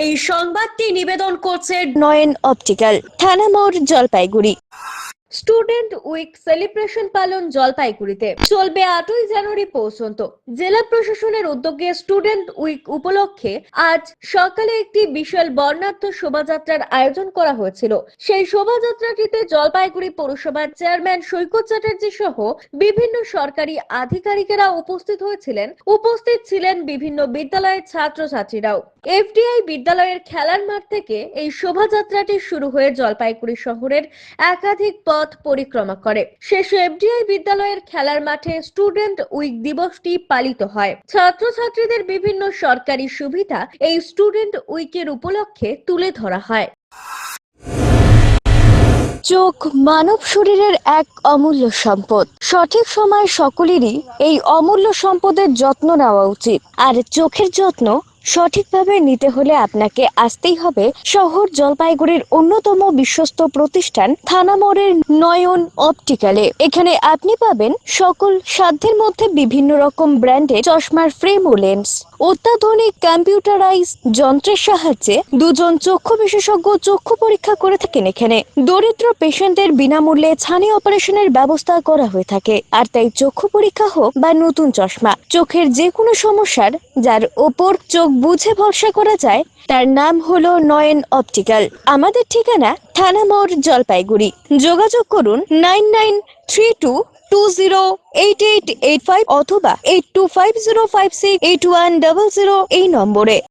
এই সংবাদটি নিবেদন করছে নয়ন অপটিক্যাল, থানা মোড়, জলপাইগুড়ি। স্টুডেন্ট উইক সেলিব্রেশন পালন জলপাইগুড়িতে চলবে 8ই জানুয়ারি পর্যন্ত। জেলা প্রশাসনের উদ্যোগে স্টুডেন্ট উইক উপলক্ষে আজ সকালে একটি বিশাল বর্ণাঢ্য শোভাযাত্রার আয়োজন করা হয়েছিল। সেই শোভাযাত্রাটিতে জলপাইগুড়ি পৌরসভার চেয়ারম্যান সৈকত চ্যাটার্জি সহ বিভিন্ন সরকারি আধিকারিকেরা উপস্থিত হয়েছিলেন। উপস্থিত ছিলেন বিভিন্ন বিদ্যালয়ের ছাত্রছাত্রীরাও। এফডিআই বিদ্যালয়ের খেলার মাঠ থেকে এই শোভাযাত্রাটি শুরু হয়ে জলপাইগুড়ি শহরের একাধিক পথ পরিক্রমা করে শেষে এফডিআই বিদ্যালয়ের খেলার মাঠে স্টুডেন্ট উইক দিবসটি পালিত হয়। ছাত্রছাত্রীদের বিভিন্ন সরকারি সুবিধা এই স্টুডেন্ট উইকের উপলক্ষে তুলে ধরা হয়। চোখ মানব শরীরের এক অমূল্য সম্পদ। সঠিক সময় সকলেরই এই অমূল্য সম্পদের যত্ন নেওয়া উচিত। আর চোখের যত্ন সঠিকভাবে নিতে হলে আপনাকে আসতেই হবে শহর জলপাইগুড়ির অন্যতম বিশ্বস্ত প্রতিষ্ঠান থানা মোড়ের নয়ন অপটিক্যালে। এখানে আপনি পাবেন সকল সাধ্যের মধ্যে বিভিন্ন রকম ব্র্যান্ডের চশমার ফ্রেম ও লেন্স। অত্যাধুনিক কম্পিউটারাইজ যন্ত্রের সাহায্যে দুজন চক্ষু বিশেষজ্ঞ চক্ষু পরীক্ষা করে থাকেন এখানে। দরিদ্র পেশেন্টদের বিনামূল্যে ছানি অপারেশনের ব্যবস্থা করা হয়ে থাকে। আর তাই চক্ষু পরীক্ষা হোক বা নতুন চশমা, চোখের যে কোনো সমস্যার যার ওপর চোখ বুঝে ভরসা করা যায় তার নাম হলো নয়ন অপটিক্যাল। আমাদের ঠিকানা থানা মোড়, জলপাইগুড়ি। যোগাযোগ করুন 9932208885 অথবা 8250568100 এই নম্বরে।